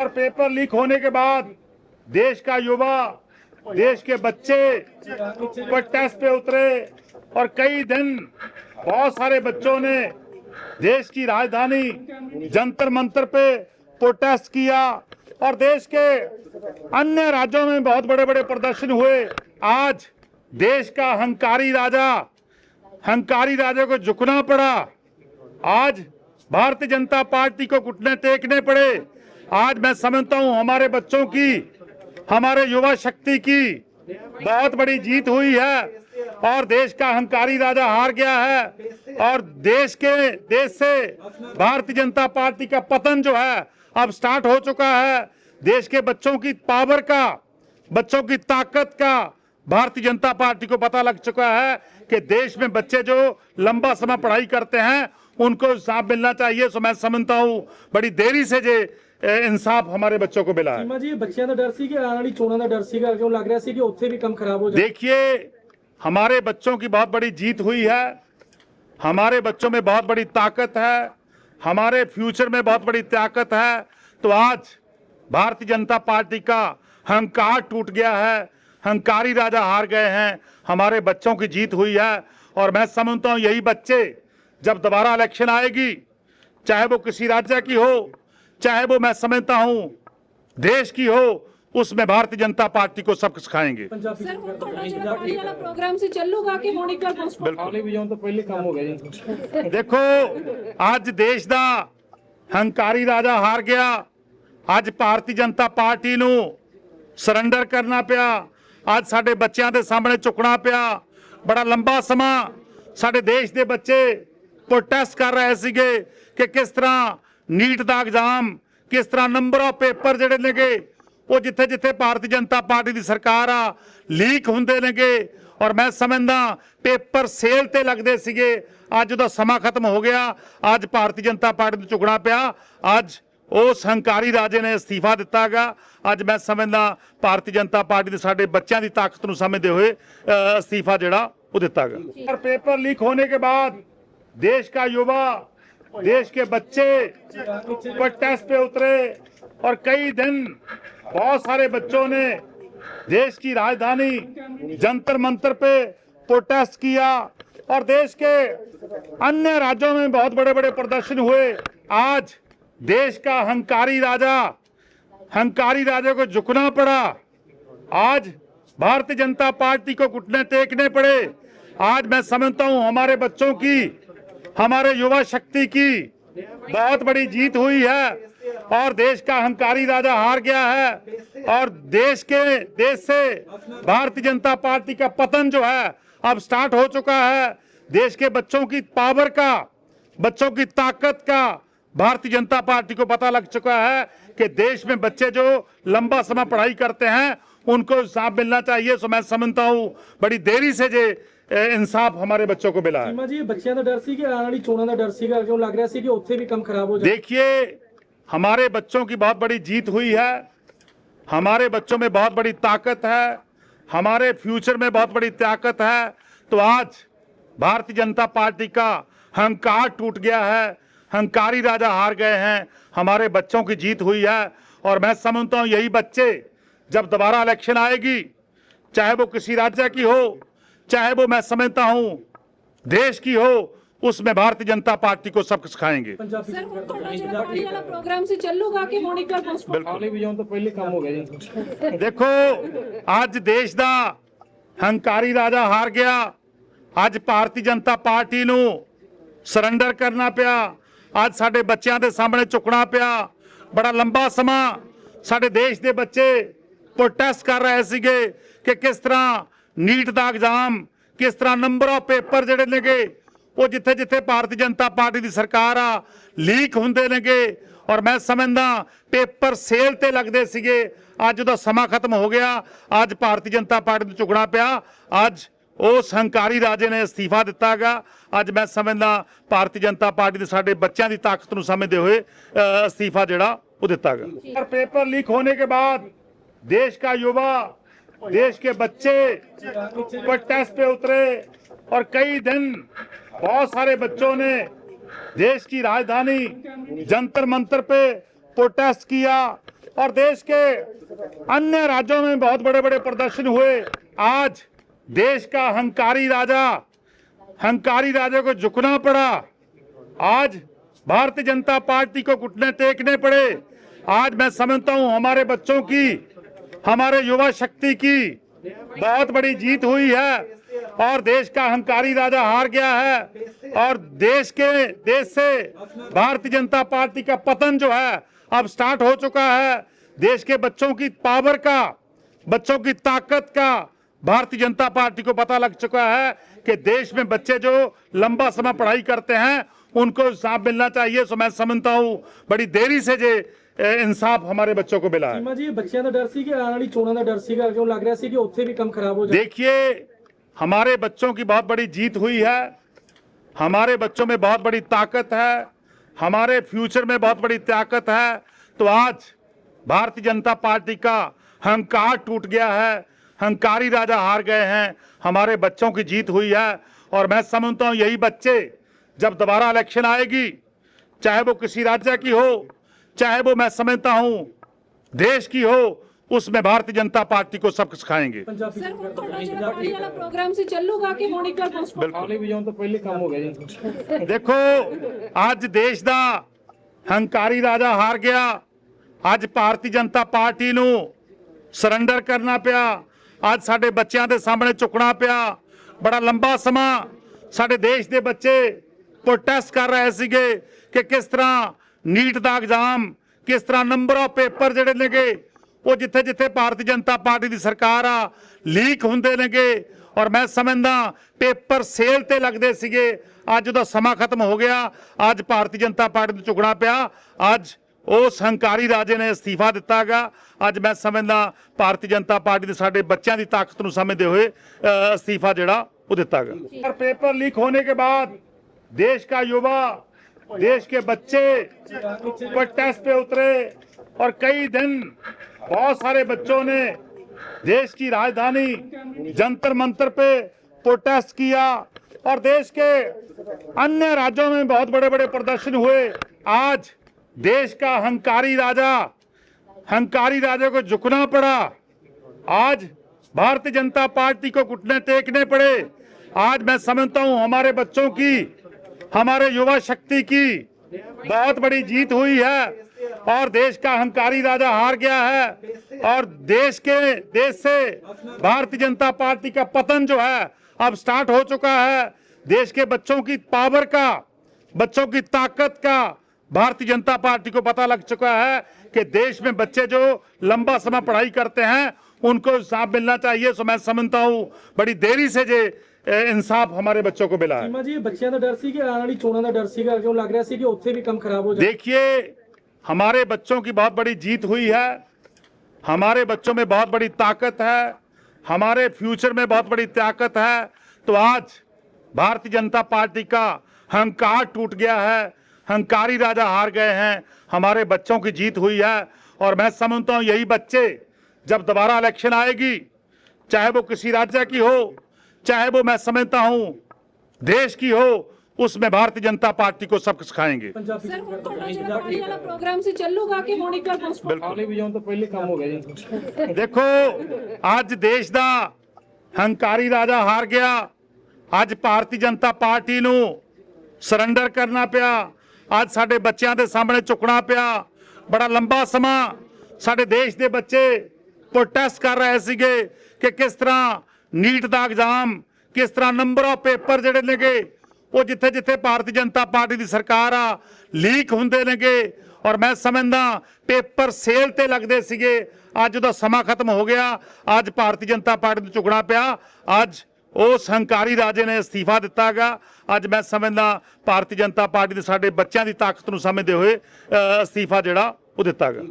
और paper leak होने के बाद देश का युवा, देश के बच्चे प्रोटेस्ट पे उतरे और कई दिन बहुत सारे बच्चों ने देश की राजधानी जंतर मंतर पे प्रोटेस्ट किया और देश के अन्य राज्यों में बहुत बड़े बड़े प्रदर्शन हुए। आज देश का हंकारी राजा को झुकना पड़ा। आज भारतीय जनता पार्टी को घुटने टेकने पड़े। आज मैं समझता हूं हमारे बच्चों की, हमारे युवा शक्ति की बहुत बड़ी जीत हुई है और देश का हंकारी राजा हार गया है और देश से भारतीय जनता पार्टी का पतन जो है अब स्टार्ट हो चुका है। देश के बच्चों की पावर का, बच्चों की ताकत का भारतीय जनता पार्टी को पता लग चुका है कि देश में बच्चे जो लंबा समय पढ़ाई करते हैं उनको इंसाफ मिलना चाहिए। सो मैं समझता हूं बड़ी देरी से जे इंसाफ हमारे बच्चों को मिला है। जी बच्चों का डर सी कि आने वाली चोणों का डर सी क्यों लग रहा सी कि उत्थे भी कम खराब हो जाए। देखिए, हमारे बच्चों की बहुत बड़ी जीत हुई है, हमारे बच्चों में बहुत बड़ी ताकत है, हमारे फ्यूचर में बहुत बड़ी ताकत है। तो आज भारतीय जनता पार्टी का हंकार टूट गया है, हंकारी राजा हार गए हैं, हमारे बच्चों की जीत हुई है और मैं समझता हूं यही बच्चे जब दोबारा इलेक्शन आएगी, चाहे वो किसी राज्य की हो, चाहे वो मैं समझता हूं देश की हो, उसमें भारतीय जनता पार्टी को सबक सिखाएंगे। प्रोग्राम से चलूगा कि होने का तो पहले काम हो गया जी। देखो, आज देश दा हंकारी राजा हार गया। आज भारतीय जनता पार्टी नू सरेंडर करना पिया। आज साडे बच्चों के सामने झुकना पिया। बड़ा लंबा समा साडे देश के बच्चे प्रोटेस्ट कर रहे सीगे कि किस तरह नीट दा एग्जाम, किस तरह नंबर ऑफ पेपर जिहड़े नेगे वो जिथे जिथे भारतीय जनता पार्टी की सरकार आ लीक हुंदे नेगे और मैं समझदा पेपर सेल ते लगदे सीगे। अज उहदा समा खत्म हो गया। आज भारतीय जनता पार्टी नूं झुकना पिया। आज उस हंकारी राजे ने इस्तीफा दिता गा। अज मैं समझदा भारतीय जनता पार्टी दे साडे बच्चों की ताकत नूं समझदे हुए इस्तीफा जिहड़ा वो दिता गा। और पेपर लीक होने के बाद देश का युवा, देश के बच्चे प्रोटेस्ट पे उतरे और कई दिन बहुत सारे बच्चों ने देश की राजधानी जंतर मंतर पे प्रोटेस्ट किया और देश के अन्य राज्यों में बहुत बड़े बड़े प्रदर्शन हुए। आज देश का हंकारी राजा को झुकना पड़ा। आज भारतीय जनता पार्टी को घुटने टेकने पड़े। आज मैं समझता हूं हमारे बच्चों की, हमारे युवा शक्ति की बहुत बड़ी जीत हुई है और देश का हंकारी राजा हार गया है और देश से भारतीय जनता पार्टी का पतन जो है अब स्टार्ट हो चुका है। देश के बच्चों की पावर का, बच्चों की ताकत का भारतीय जनता पार्टी को पता लग चुका है कि देश में बच्चे जो लंबा समय पढ़ाई करते हैं उनको इंसाफ मिलना चाहिए। सो मैं समझता हूं बड़ी देरी से जे इंसाफ हमारे बच्चों को मिला है। जी बच्चों का डर सी कि आने वाली चोणों का डर सी क्यों लग रहा सी कि उत्थे भी कम खराब हो जाए। देखिए, हमारे बच्चों की बहुत बड़ी जीत हुई है, हमारे बच्चों में बहुत बड़ी ताकत है, हमारे फ्यूचर में बहुत बड़ी ताकत है। तो आज भारतीय जनता पार्टी का हंकार टूट गया है, हंकारी राजा हार गए हैं, हमारे बच्चों की जीत हुई है और मैं समझता हूं यही बच्चे जब दोबारा इलेक्शन आएगी, चाहे वो किसी राज्य की हो, चाहे वो मैं समझता हूं देश की हो, उसमें भारतीय जनता पार्टी को सबक सिखाएंगे। प्रोग्राम से चलूगा कि होने का तो पहले काम हो गया जी। देखो, आज देश दा हंकारी राजा हार गया। आज भारतीय जनता पार्टी नू सरेंडर करना पिया। आज साडे बच्चों के सामने झुकना पिया। बड़ा लंबा समा साडे देश के बच्चे प्रोटेस्ट कर रहे सीगे कि किस तरह नीट दा एग्जाम, किस तरह नंबर ऑफ पेपर जिहड़े नेगे वो जिथे जिथे भारतीय जनता पार्टी की सरकार आ लीक हुंदे नेगे और मैं समझदा पेपर सेल ते लगदे सीगे। अज उहदा समा खत्म हो गया। आज भारतीय जनता पार्टी नूं झुकना पिया। अज उस हंकारी राजे ने इस्तीफा दिता गा। अज मैं समझदा भारतीय जनता पार्टी दे साडे बच्चों की ताकत नूं समझदे हुए इस्तीफा जिहड़ा वो दिता गा। और पेपर लीक होने के बाद देश का युवा, देश के बच्चे प्रोटेस्ट पे उतरे और कई दिन बहुत सारे बच्चों ने देश की राजधानी जंतर मंतर पे प्रोटेस्ट किया और देश के अन्य राज्यों में बहुत बड़े बड़े प्रदर्शन हुए। आज देश का हंकारी राजा को झुकना पड़ा। आज भारतीय जनता पार्टी को घुटने टेकने पड़े। आज मैं समझता हूं हमारे बच्चों की, हमारे युवा शक्ति की बहुत बड़ी जीत हुई है और देश का हंकारी राजा हार गया है और देश से भारतीय जनता पार्टी का पतन जो है अब स्टार्ट हो चुका है। देश के बच्चों की पावर का, बच्चों की ताकत का भारतीय जनता पार्टी को पता लग चुका है कि देश में बच्चे जो लंबा समय पढ़ाई करते हैं उनको इंसाफ मिलना चाहिए। सो मैं समझता हूं बड़ी देरी से जे इंसाफ हमारे बच्चों को मिला है। ਚੀਮਾ ਜੀ ਬੱਚਿਆਂ ਦਾ ਡਰ ਸੀ ਕਿ ਆਉਣ ਵਾਲੀ ਚੋਣਾਂ ਦਾ ਡਰ ਸੀਗਾ ਕਿਉਂ ਲੱਗ ਰਿਹਾ ਸੀ ਕਿ ਉੱਥੇ ਵੀ ਕੰਮ ਖਰਾਬ ਹੋ ਜਾਏ। देखिए, हमारे बच्चों की बहुत बड़ी जीत हुई है, हमारे बच्चों में बहुत बड़ी ताकत है, हमारे फ्यूचर में बहुत बड़ी ताकत है। तो आज भारतीय जनता पार्टी का हंकार टूट गया है, हंकारी राजा हार गए हैं, हमारे बच्चों की जीत हुई है। और मैं समझता हूं यही बच्चे जब दोबारा इलेक्शन आएगी, चाहे वो किसी राज्य की हो, चाहे वो मैं समझता हूं देश की हो, उसमें भारतीय जनता पार्टी को सबक सिखाएंगे। ਪੰਜਾਬੀ ਸਰ ਹੁਣ ਤੁਹਾਡਾ ਜਿਹੜਾ ਪਾਰਟੀ ਵਾਲਾ ਪ੍ਰੋਗਰਾਮ ਸੀ ਚੱਲੂਗਾ ਕਿ ਹੁਣ ਇੱਕ ਵਾਰ ਪੋਸਟਪੋਨ? ਆਲੇ ਵਜਾਉਣ ਤੋਂ ਪਹਿਲੇ ਕੰਮ ਹੋ ਗਿਆ ਜੀ। देखो, आज देश ਦਾ ਹੰਕਾਰੀ ਰਾਜਾ ਹਾਰ ਗਿਆ। ਅੱਜ ਭਾਰਤੀ ਜਨਤਾ ਪਾਰਟੀ ਨੂੰ ਸਰੈਂਡਰ ਕਰਨਾ ਪਿਆ। ਅੱਜ ਸਾਡੇ ਬੱਚਿਆਂ ਦੇ ਸਾਹਮਣੇ ਝੁਕਣਾ ਪਿਆ। ਬੜਾ ਲੰਬਾ ਸਮਾਂ ਸਾਡੇ ਦੇਸ਼ ਦੇ ਬੱਚੇ ਪ੍ਰੋਟੈਸਟ ਕਰ ਰਹੇ ਸੀਗੇ ਕਿ ਕਿਸ ਤਰ੍ਹਾਂ ਨੀਟ ਦਾ ਐਗਜ਼ਾਮ, ਕਿਸ ਤਰ੍ਹਾਂ ਨੰਬਰ ਆਫ ਪੇਪਰ ਜਿਹੜੇ ਨੇਗੇ ਉਹ ਜਿੱਥੇ ਜਿੱਥੇ ਭਾਰਤੀ ਜਨਤਾ ਪਾਰਟੀ ਦੀ ਸਰਕਾਰ ਆ ਲੀਕ ਹੁੰਦੇ ਨੇਗੇ। ਔਰ ਮੈਂ ਸਮਝਦਾ ਪੇਪਰ ਸੇਲ ਤੇ ਲੱਗਦੇ ਸੀਗੇ। ਅੱਜ ਉਹਦਾ ਸਮਾਂ ਖਤਮ ਹੋ ਗਿਆ। ਅੱਜ ਭਾਰਤੀ ਜਨਤਾ ਪਾਰਟੀ ਨੂੰ ਝੁਕਣਾ ਪਿਆ। ਅੱਜ ਉਸ ਹੰਕਾਰੀ ਰਾਜੇ ਨੇ ਅਸਤੀਫਾ ਦਿੱਤਾ ਗਾ। ਅੱਜ ਮੈਂ ਸਮਝਦਾ ਭਾਰਤੀ ਜਨਤਾ ਪਾਰਟੀ ਦੇ ਸਾਡੇ ਬੱਚਿਆਂ ਦੀ ਤਾਕਤ ਨੂੰ ਸਮਝਦੇ ਹੋਏ ਅਸਤੀਫਾ ਜਿਹੜਾ ਉਹ ਦਿੱਤਾ ਗਾ। और पेपर लीक होने के बाद देश का युवा, देश के बच्चे प्रोटेस्ट पे उतरे और कई दिन बहुत सारे बच्चों ने देश की राजधानी जंतर मंतर पे प्रोटेस्ट किया और देश के अन्य राज्यों में बहुत बड़े बड़े प्रदर्शन हुए। आज देश का हंकारी राजा को झुकना पड़ा। आज भारतीय जनता पार्टी को घुटने टेकने पड़े। आज मैं समझता हूं हमारे बच्चों की, हमारे युवा शक्ति की बहुत बड़ी जीत हुई है और देश का हंकारी राजा हार गया है और देश से भारतीय जनता पार्टी का पतन जो है अब स्टार्ट हो चुका है। देश के बच्चों की पावर का, बच्चों की ताकत का भारतीय जनता पार्टी को पता लग चुका है कि देश में बच्चे जो लंबा समय पढ़ाई करते हैं उनको इंसाफ मिलना चाहिए। सो मैं समझता हूं बड़ी देरी से जे इंसाफ हमारे बच्चों को मिला है। ਚੀਮਾ ਜੀ ਬੱਚਿਆਂ ਦਾ ਡਰ ਸੀ ਕਿ ਆਉਣ ਵਾਲੀ ਚੋਣਾਂ ਦਾ ਡਰ ਸੀਗਾ ਕਿਉਂ ਲੱਗ ਰਿਹਾ ਸੀ ਕਿ ਉੱਥੇ ਵੀ ਕੰਮ ਖਰਾਬ ਹੋ ਜਾਏ। देखिए, हमारे बच्चों की बहुत बड़ी जीत हुई है, हमारे बच्चों में बहुत बड़ी ताकत है, हमारे फ्यूचर में बहुत बड़ी ताकत है। तो आज भारतीय जनता पार्टी का हंकार टूट गया है, हंकारी राजा हार गए हैं, हमारे बच्चों की जीत हुई है। और मैं समझता हूं यही बच्चे जब दोबारा इलेक्शन आएगी, चाहे वो किसी राज्य की हो, चाहे वो मैं समझता हूं देश की हो, उसमें भारतीय जनता पार्टी को सबक सिखाएंगे। ਪੰਜਾਬੀ ਸਰ ਹੁਣ ਤੁਹਾਡਾ ਜਿਹੜਾ ਪਾਰਟੀ ਵਾਲਾ ਪ੍ਰੋਗਰਾਮ ਸੀ ਚੱਲੂਗਾ ਕਿ ਹੁਣ ਇੱਕ ਵਾਰ ਪੋਸਟਪੋਨ? ਆਲੇ ਵਜਾਉਣ ਤੋਂ ਪਹਿਲੇ ਕੰਮ ਹੋ ਗਿਆ ਜੀ। देखो, आज देश ਦਾ ਹੰਕਾਰੀ ਰਾਜਾ ਹਾਰ ਗਿਆ। ਅੱਜ ਭਾਰਤੀ ਜਨਤਾ ਪਾਰਟੀ ਨੂੰ ਸਰੈਂਡਰ ਕਰਨਾ ਪਿਆ। ਅੱਜ ਸਾਡੇ ਬੱਚਿਆਂ ਦੇ ਸਾਹਮਣੇ ਝੁਕਣਾ ਪਿਆ। ਬੜਾ ਲੰਬਾ ਸਮਾਂ ਸਾਡੇ ਦੇਸ਼ ਦੇ ਬੱਚੇ ਪ੍ਰੋਟੈਸਟ ਕਰ ਰਹੇ ਸੀਗੇ ਕਿ ਕਿਸ ਤਰ੍ਹਾਂ ਨੀਟ ਦਾ ਐਗਜ਼ਾਮ, ਕਿਸ ਤਰ੍ਹਾਂ ਨੰਬਰ ਆਫ ਪੇਪਰ ਜਿਹੜੇ ਨੇਗੇ ਉਹ ਜਿੱਥੇ ਜਿੱਥੇ ਭਾਰਤੀ ਜਨਤਾ ਪਾਰਟੀ ਦੀ ਸਰਕਾਰ ਆ ਲੀਕ ਹੁੰਦੇ ਨੇਗੇ। ਔਰ ਮੈਂ ਸਮਝਦਾ ਪੇਪਰ ਸੇਲ ਤੇ ਲੱਗਦੇ ਸੀਗੇ। ਅੱਜ ਉਹਦਾ ਸਮਾਂ ਖਤਮ ਹੋ ਗਿਆ। ਅੱਜ ਭਾਰਤੀ ਜਨਤਾ ਪਾਰਟੀ ਨੂੰ ਝੁਕਣਾ ਪਿਆ। ਅੱਜ ਉਸ ਹੰਕਾਰੀ ਰਾਜੇ ਨੇ ਅਸਤੀਫਾ ਦਿੱਤਾ ਗਾ। ਅੱਜ ਮੈਂ ਸਮਝਦਾ ਭਾਰਤੀ ਜਨਤਾ ਪਾਰਟੀ ਦੇ ਸਾਡੇ ਬੱਚਿਆਂ ਦੀ ਤਾਕਤ ਨੂੰ ਸਮਝਦੇ ਹੋਏ ਅਸਤੀਫਾ ਜਿਹੜਾ ਉਹ ਦਿੱਤਾ ਗਾ।